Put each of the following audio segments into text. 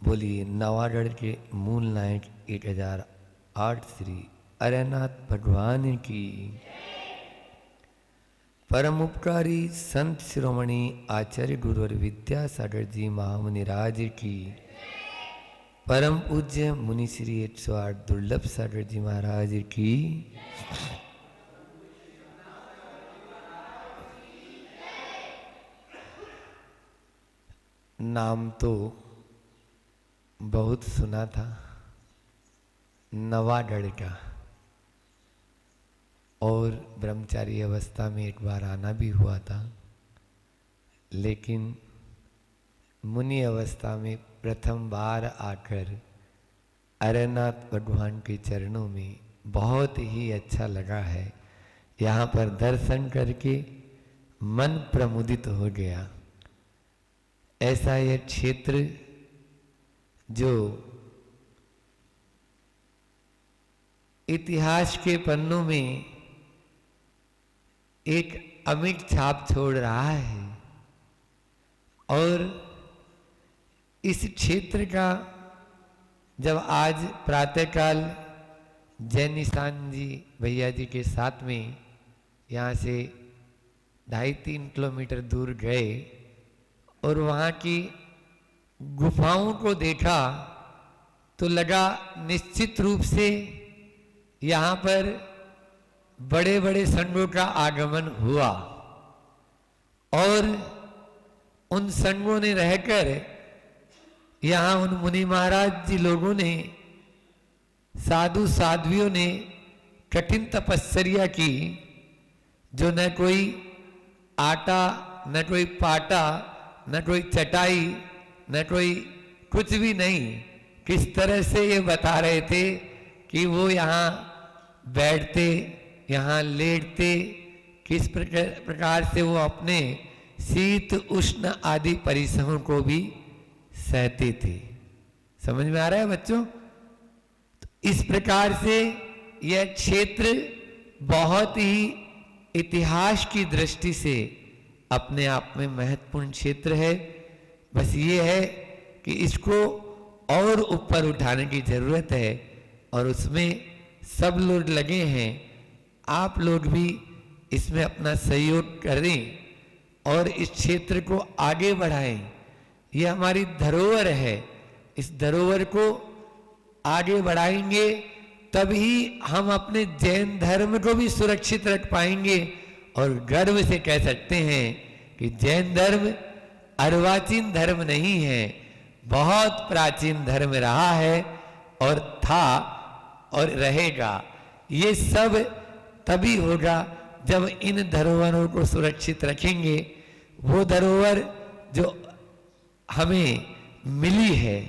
बोलिए नवागढ़ के मूल नायक 1008 श्री अरनाथ भगवान की। परम उपकारी संत शिरोमणि आचार्य गुरुवर विद्यासागर जी महामुनि राज की। परम पूज्य मुनि श्री 108 दुर्लभ सागर जी महाराज की। नाम तो बहुत सुना था नवागढ़ का, और ब्रह्मचारी अवस्था में एक बार आना भी हुआ था, लेकिन मुनि अवस्था में प्रथम बार आकर अरनाथ भगवान के चरणों में बहुत ही अच्छा लगा है। यहाँ पर दर्शन करके मन प्रमुदित हो गया। ऐसा यह क्षेत्र जो इतिहास के पन्नों में एक अमिट छाप छोड़ रहा है, और इस क्षेत्र का जब आज प्रातःकाल जय निशान जी भैया जी के साथ में यहाँ से 2.5-3 किलोमीटर दूर गए और वहाँ की गुफाओं को देखा तो लगा निश्चित रूप से यहाँ पर बड़े बड़े संघों का आगमन हुआ, और उन संघों ने रहकर यहाँ उन मुनि महाराज जी लोगों ने, साधु साध्वियों ने कठिन तपस्या की, जो न कोई आटा न कोई पाटा न कोई चटाई न कोई कुछ भी नहीं। किस तरह से ये बता रहे थे कि वो यहाँ बैठते, यहाँ लेटते, किस प्रकार से वो अपने शीत उष्ण आदि परिश्रमों को भी सहते थे। समझ में आ रहा है बच्चों? तो इस प्रकार से यह क्षेत्र बहुत ही इतिहास की दृष्टि से अपने आप में महत्वपूर्ण क्षेत्र है। बस ये है कि इसको और ऊपर उठाने की जरूरत है, और उसमें सब लोग लगे हैं। आप लोग भी इसमें अपना सहयोग करें और इस क्षेत्र को आगे बढ़ाएं। ये हमारी धरोहर है। इस धरोहर को आगे बढ़ाएंगे तभी हम अपने जैन धर्म को भी सुरक्षित रख पाएंगे, और गर्व से कह सकते हैं कि जैन धर्म अर्वाचीन धर्म नहीं है, बहुत प्राचीन धर्म रहा है और था और रहेगा। ये सब तभी होगा जब इन धरोहरों को सुरक्षित रखेंगे। वो धरोहर जो हमें मिली है,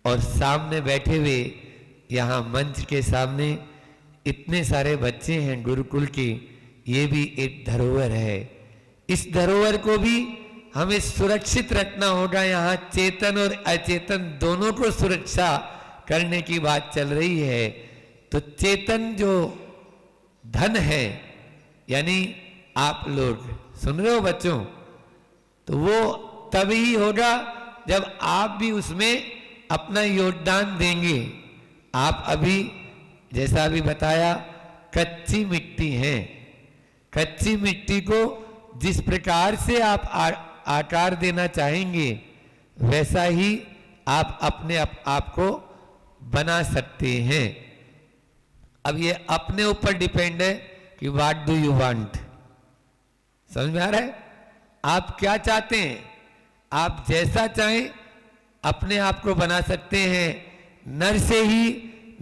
और सामने बैठे हुए यहाँ मंच के सामने इतने सारे बच्चे हैं गुरुकुल के, ये भी एक धरोहर है। इस धरोहर को भी हमें सुरक्षित रखना होगा। यहाँ चेतन और अचेतन दोनों को सुरक्षा करने की बात चल रही है। तो चेतन जो धन है, यानी आप लोग सुन रहे हो बच्चों, तो वो तभी होगा जब आप भी उसमें अपना योगदान देंगे। आप अभी जैसा अभी बताया कच्ची मिट्टी है। कच्ची मिट्टी को जिस प्रकार से आप आकार देना चाहेंगे, वैसा ही आप अपने आप को बना सकते हैं। अब ये अपने ऊपर डिपेंड है कि व्हाट डू यू वांट। समझ में आ रहा है? आप क्या चाहते हैं? आप जैसा चाहें अपने आप को बना सकते हैं। नर से ही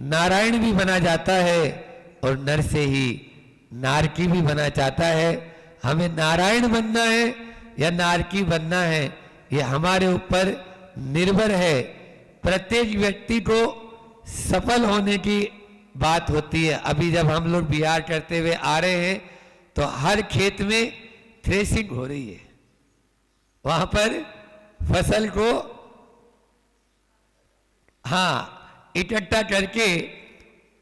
नारायण भी बना जाता है, और नर से ही नारकी भी बना चाहता है। हमें नारायण बनना है या नारकी बनना है, ये हमारे ऊपर निर्भर है। प्रत्येक व्यक्ति को सफल होने की बात होती है। अभी जब हम लोग बिहार करते हुए आ रहे हैं तो हर खेत में थ्रेसिंग हो रही है। वहां पर फसल को इकट्ठा करके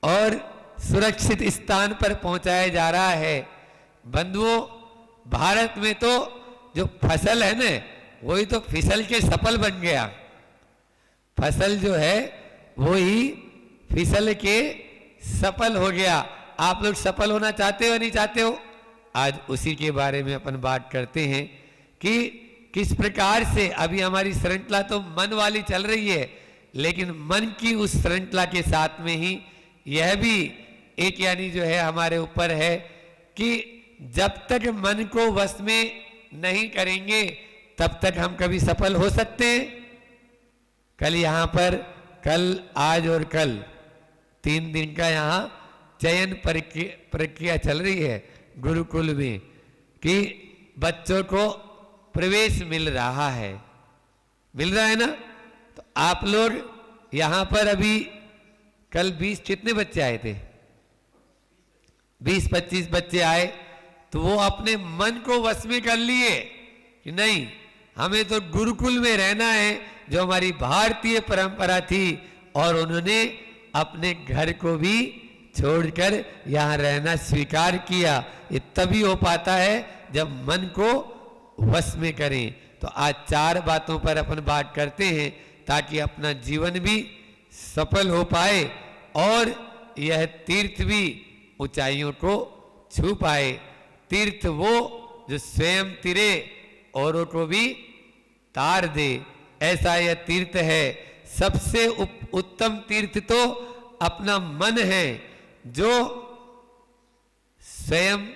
और सुरक्षित स्थान पर पहुंचाया जा रहा है। बंधुओं, भारत में तो जो फसल है ना, वही तो फिसल के सफल बन गया। फसल जो है वो ही फिसल के सफल हो गया। आप लोग सफल होना चाहते हो या नहीं चाहते हो? आज उसी के बारे में अपन बात करते हैं कि किस प्रकार से अभी हमारी श्रृंखला तो मन वाली चल रही है, लेकिन मन की उस श्रृंखला के साथ में ही यह भी एक यानी जो है हमारे ऊपर है कि जब तक मन को वश में नहीं करेंगे तब तक हम कभी सफल हो सकते हैं? कल यहाँ पर कल, आज और कल 3 दिन का यहाँ चयन प्रक्रिया चल रही है गुरुकुल में कि बच्चों को प्रवेश मिल रहा है ना। तो आप लोग यहाँ पर अभी कल 20 कितने बच्चे आए थे? 20-25 बच्चे आए, तो वो अपने मन को वश में कर लिए कि नहीं, हमें तो गुरुकुल में रहना है, जो हमारी भारतीय परंपरा थी, और उन्होंने अपने घर को भी छोड़कर यहाँ रहना स्वीकार किया। ये तभी हो पाता है जब मन को वश में करें। तो आज 4 बातों पर अपन बात करते हैं ताकि अपना जीवन भी सफल हो पाए और यह तीर्थ भी ऊंचाइयों को छू पाए। तीर्थ वो जो स्वयं तिरे औरों को भी तार दे, ऐसा यह तीर्थ है। सबसे उत्तम तीर्थ तो अपना मन है, जो स्वयं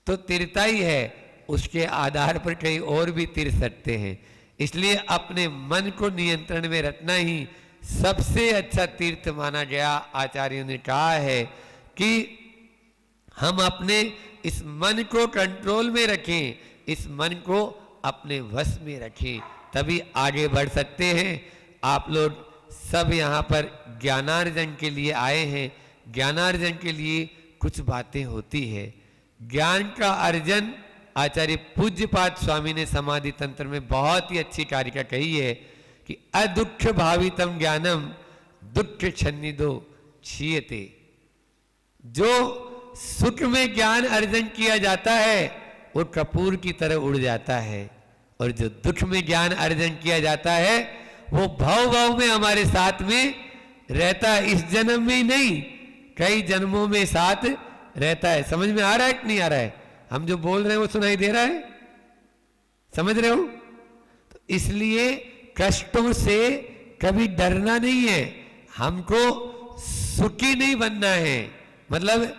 तो तिरता ही है, उसके आधार पर कहीं और भी तिर सकते हैं। इसलिए अपने मन को नियंत्रण में रखना ही सबसे अच्छा तीर्थ माना गया। आचार्यों ने कहा है कि हम अपने इस मन को कंट्रोल में रखें, इस मन को अपने वश में रखें, तभी आगे बढ़ सकते हैं। आप लोग सब यहाँ पर ज्ञानार्जन के लिए आए हैं। ज्ञानार्जन के लिए कुछ बातें होती है। ज्ञान का अर्जन आचार्य पूज्यपाद स्वामी ने समाधि तंत्र में बहुत ही अच्छी कारिका कही है कि अदुख भावितम ज्ञानम दुख छन्निदो क्षीयते। जो सुख में ज्ञान अर्जन किया जाता है वो कपूर की तरह उड़ जाता है, और जो दुख में ज्ञान अर्जन किया जाता है वो भाव भाव में हमारे साथ में रहता है। इस जन्म में ही नहीं, कई जन्मों में साथ रहता है। समझ में आ रहा है कि नहीं आ रहा है? हम जो बोल रहे हैं वो सुनाई दे रहा है? समझ रहे हो? तो इसलिए कष्टों से कभी डरना नहीं है। हमको सुखी नहीं बनना है, मतलब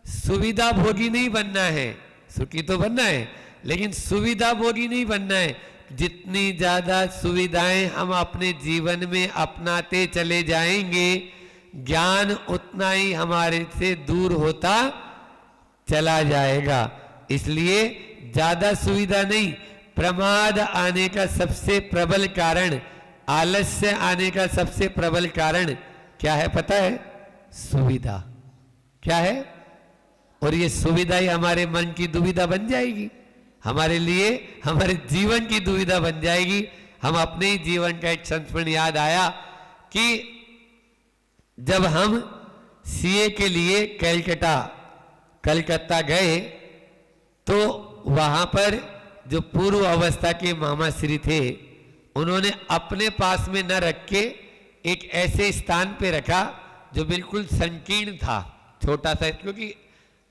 सुविधा भोगी नहीं बनना है। सुखी तो बनना है, लेकिन सुविधा भोगी नहीं बनना है। जितनी ज्यादा सुविधाएं हम अपने जीवन में अपनाते चले जाएंगे, ज्ञान उतना ही हमारे से दूर होता चला जाएगा। इसलिए ज्यादा सुविधा नहीं, प्रमाद आने का सबसे प्रबल कारण, आलस्य आने का सबसे प्रबल कारण क्या है पता है? सुविधा। क्या है? और ये सुविधा ही हमारे मन की दुविधा बन जाएगी, हमारे लिए हमारे जीवन की दुविधा बन जाएगी। हम अपने ही जीवन का एक संस्मरण याद आया कि जब हम सीए के लिए कलकत्ता गए, तो वहां पर जो पूर्व अवस्था के मामा श्री थे, उन्होंने अपने पास में न रख के एक ऐसे स्थान पे रखा जो बिल्कुल संकीर्ण था, छोटा सा, क्योंकि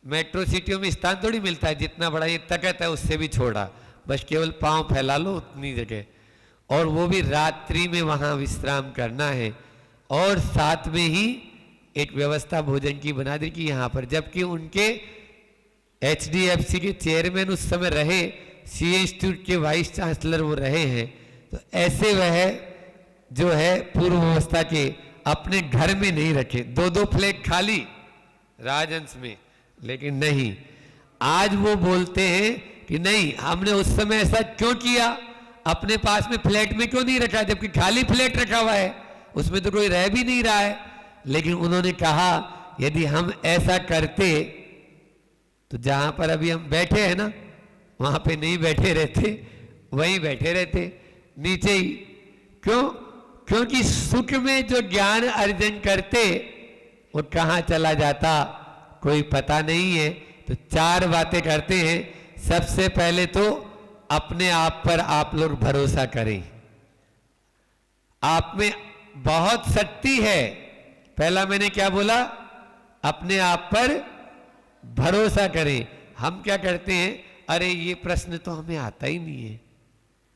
मेट्रो सिटियों में स्थान थोड़ी मिलता है, जितना बड़ा ये तकत है उससे भी छोड़ा, बस केवल पांव फैला लो उतनी जगह, और वो भी रात्रि में वहां विश्राम करना है। और साथ में ही एक व्यवस्था भोजन की बना दी कि यहाँ पर, जबकि उनके HDFC के चेयरमैन उस समय रहे, CA इंस्टीट्यूट के वाइस चांसलर वो रहे हैं। तो ऐसे वह जो है पूर्व अवस्था के अपने घर में नहीं रखे, 2-2 फ्लैट खाली राजहंस में, लेकिन नहीं, आज वो बोलते हैं कि नहीं, हमने उस समय ऐसा क्यों किया, अपने पास में फ्लैट में क्यों नहीं रखा, जबकि खाली फ्लैट रखा हुआ है, उसमें तो कोई रह भी नहीं रहा है। लेकिन उन्होंने कहा यदि हम ऐसा करते तो जहां पर अभी हम बैठे हैं ना, वहां पे नहीं बैठे रहते, वहीं बैठे रहते नीचे ही। क्यों? क्योंकि सुख में जो ज्ञान अर्जन करते वो कहां चला जाता कोई पता नहीं है। तो 4 बातें करते हैं। सबसे पहले तो अपने आप पर आप लोग भरोसा करें। आप में बहुत शक्ति है। पहला मैंने क्या बोला? अपने आप पर भरोसा करें। हम क्या करते हैं, अरे ये प्रश्न तो हमें आता ही नहीं है,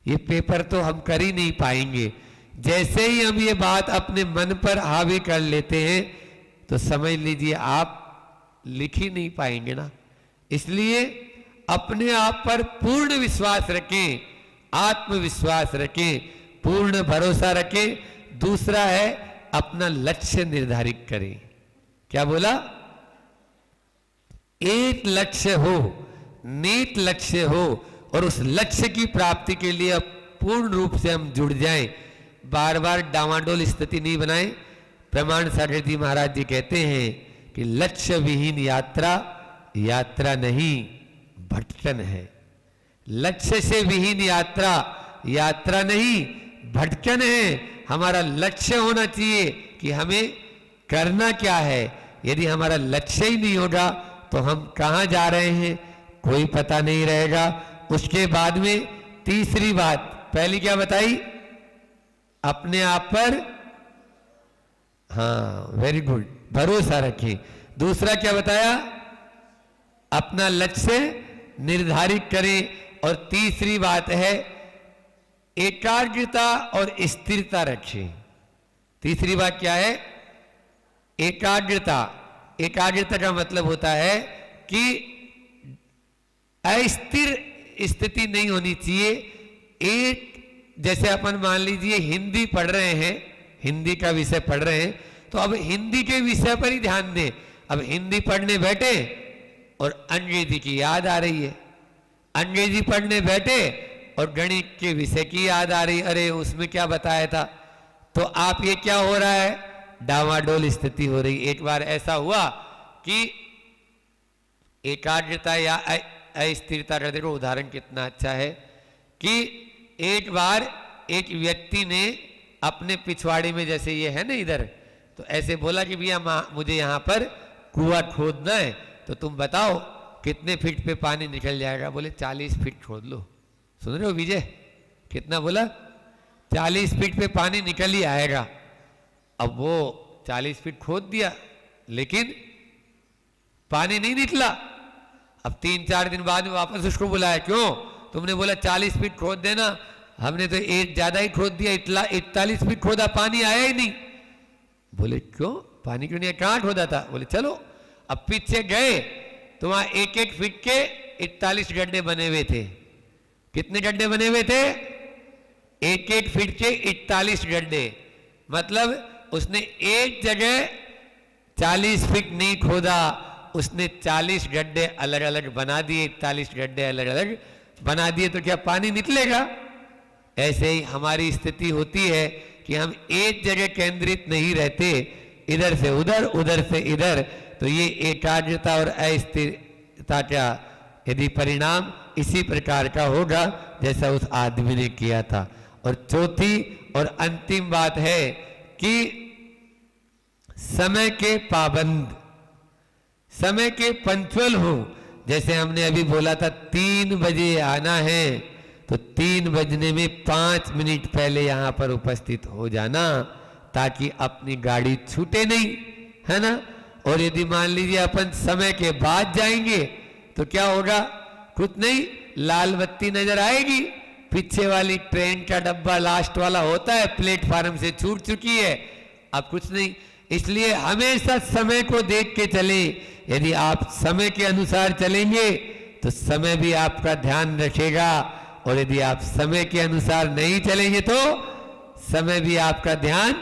ये पेपर तो हम कर ही नहीं पाएंगे। जैसे ही हम ये बात अपने मन पर हावी कर लेते हैं तो समझ लीजिए आप लिख ही नहीं पाएंगे ना। इसलिए अपने आप पर पूर्ण विश्वास रखें, आत्मविश्वास रखें, पूर्ण भरोसा रखें। दूसरा है अपना लक्ष्य निर्धारित करें। क्या बोला? एक लक्ष्य हो, नेक लक्ष्य हो, और उस लक्ष्य की प्राप्ति के लिए पूर्ण रूप से हम जुड़ जाएं। बार बार डामाडोल स्थिति नहीं बनाएं। प्रमाण सागर जी महाराज जी कहते हैं कि लक्ष्य विहीन यात्रा यात्रा नहीं, भटकन है। लक्ष्य से विहीन यात्रा यात्रा नहीं, भटकन है। हमारा लक्ष्य होना चाहिए कि हमें करना क्या है। यदि हमारा लक्ष्य ही नहीं होगा तो हम कहां जा रहे हैं कोई पता नहीं रहेगा। उसके बाद में तीसरी बात, पहली क्या बताई? अपने आप पर, हाँ वेरी गुड, भरोसा रखें। दूसरा क्या बताया? अपना लक्ष्य निर्धारित करें। और तीसरी बात है एकाग्रता और स्थिरता रखें। तीसरी बात क्या है? एकाग्रता। एकाग्रता का मतलब होता है कि अस्थिर स्थिति नहीं होनी चाहिए। एक, जैसे अपन मान लीजिए हिंदी पढ़ रहे हैं, हिंदी का विषय पढ़ रहे हैं, तो अब हिंदी के विषय पर ही ध्यान दें। अब हिंदी पढ़ने बैठे और अंग्रेजी की याद आ रही है, अंग्रेजी पढ़ने बैठे और गणित के विषय की याद आ रही, अरे उसमें क्या बताया था। तो आप ये क्या हो रहा है? डामाडोल स्थिति हो रही। एक बार ऐसा हुआ कि एकाग्रता या अस्थिरता का, देखो उदाहरण कितना अच्छा है कि एक बार एक व्यक्ति ने अपने पिछवाड़े में, जैसे ये है ना इधर, तो ऐसे बोला कि भैया मुझे यहां पर कुआं खोदना है, तो तुम बताओ कितने फीट पे पानी निकल जाएगा। बोले 40 फीट खोद लो। सुन रहे हो विजय? कितना बोला? 40 फीट पे पानी निकल ही आएगा। अब वो 40 फीट खोद दिया लेकिन पानी नहीं निकला। अब 3-4 दिन बाद में वापस उसको बुलाया, क्यों? तुमने बोला 40 फीट खोद देना, हमने तो एक ज्यादा ही खोद दिया, 41 फीट खोदा, पानी आया ही नहीं। बोले क्यों? पानी क्यों नहीं आया? कहां खोदा था? बोले चलो। अब पीछे गए तो वहां 1-1 फीट के 41 गड्ढे बने हुए थे। कितने गड्ढे बने हुए थे? 1-1 फीट के 41 गड्ढे। मतलब उसने एक जगह 40 फीट नहीं खोदा, उसने 40 गड्ढे अलग अलग बना दिए, 41 गड्ढे अलग अलग बना दिए। तो क्या पानी निकलेगा? ऐसे ही हमारी स्थिति होती है कि हम एक जगह केंद्रित नहीं रहते, इधर से उधर, उधर से इधर। तो ये एकाग्रता और अस्थिरता का यदि परिणाम इसी प्रकार का होगा जैसा उस आदमी ने किया था। और चौथी और अंतिम बात है कि समय के पाबंद, समय के पंक्चुअल हो। जैसे हमने अभी बोला था 3 बजे आना है, तो 3 बजने में 5 मिनट पहले यहां पर उपस्थित हो जाना, ताकि अपनी गाड़ी छूटे नहीं, है ना। और यदि मान लीजिए अपन समय के बाद जाएंगे तो क्या होगा? कुछ नहीं, लाल बत्ती नजर आएगी, पीछे वाली ट्रेन का डब्बा लास्ट वाला होता है, प्लेटफार्म से छूट चुकी है, अब कुछ नहीं। इसलिए हमेशा समय को देख के चले। यदि आप समय के अनुसार चलेंगे तो समय भी आपका ध्यान रखेगा, और यदि आप समय के अनुसार नहीं चलेंगे तो समय भी आपका ध्यान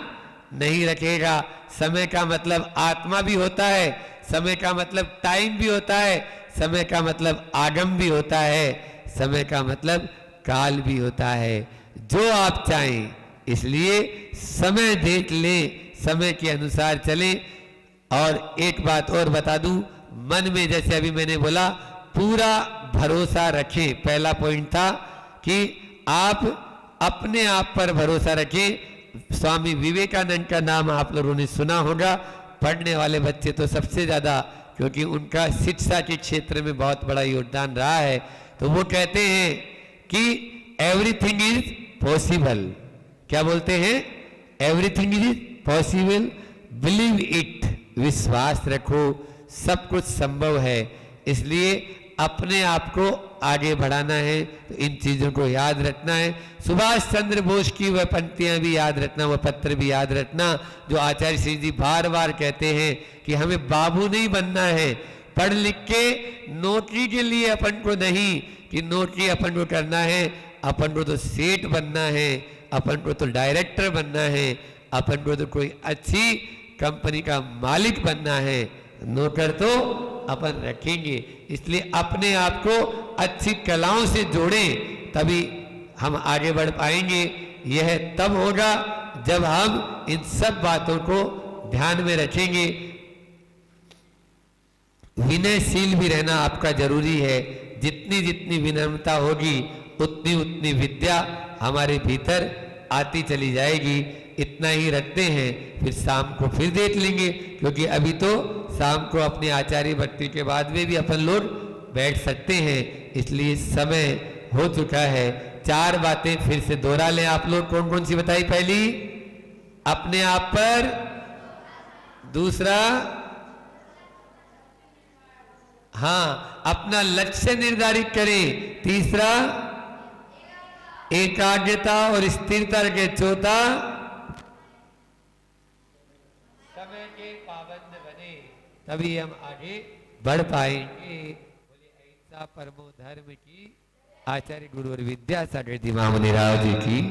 नहीं रखेगा। समय का मतलब आत्मा भी होता है, समय का मतलब टाइम भी होता है, समय का मतलब आगम भी होता है, समय का मतलब काल भी होता है, जो आप चाहें। इसलिए समय देख लें, समय के अनुसार चलें। और एक बात और बता दूं, मन में जैसे अभी मैंने बोला पूरा भरोसा रखें। पहला पॉइंट था कि आप अपने आप पर भरोसा रखें। स्वामी विवेकानंद का नाम आप लोगों ने सुना होगा, पढ़ने वाले बच्चे तो सबसे ज्यादा, क्योंकि उनका शिक्षा के क्षेत्र में बहुत बड़ा योगदान रहा है। तो वो कहते हैं कि एवरीथिंग इज पॉसिबल। क्या बोलते हैं? Everything is possible, believe it, विश्वास रखो, सब कुछ संभव है। इसलिए अपने आप को आगे बढ़ाना है, तो इन चीजों को याद रखना है। सुभाष चंद्र बोस की वह पंक्तियां भी याद रखना, वह पत्र भी याद रखना, जो आचार्य श्री जी बार बार कहते हैं कि हमें बाबू नहीं बनना है, पढ़ लिख के नौकरी के लिए अपन को नहीं कि नौकरी अपन को करना है, अपन को तो सेठ बनना है, अपन को तो डायरेक्टर बनना है, अपन को तो कोई अच्छी कंपनी का मालिक बनना है। नौकर तो अपन रखेंगे। इसलिए अपने आप को अच्छी कलाओं से जोड़ें, तभी हम आगे बढ़ पाएंगे। यह तब होगा जब हम इन सब बातों को ध्यान में रखेंगे। विनयशील भी रहना आपका जरूरी है। जितनी जितनी विनम्रता होगी उतनी उतनी विद्या हमारे भीतर आती चली जाएगी। इतना ही रखते हैं, फिर शाम को फिर देख लेंगे, क्योंकि अभी तो शाम को अपने आचार्य भक्ति के बाद में भी अपन लोग बैठ सकते हैं। इसलिए समय हो चुका है। 4 बातें फिर से दोहरा लें आप लोग। कौन कौन सी बताई? पहली, अपने आप पर, दूसरा, हाँ, अपना लक्ष्य निर्धारित करें, तीसरा, एकाग्रता और स्थिरता के, चौथा, समय के पाबंद बने, तभी हम आगे बढ़ पाएंगे। बोले ऐसा परमो धर्म की आचार्य गुरु और विद्यासागर जी महामुनि राव जी की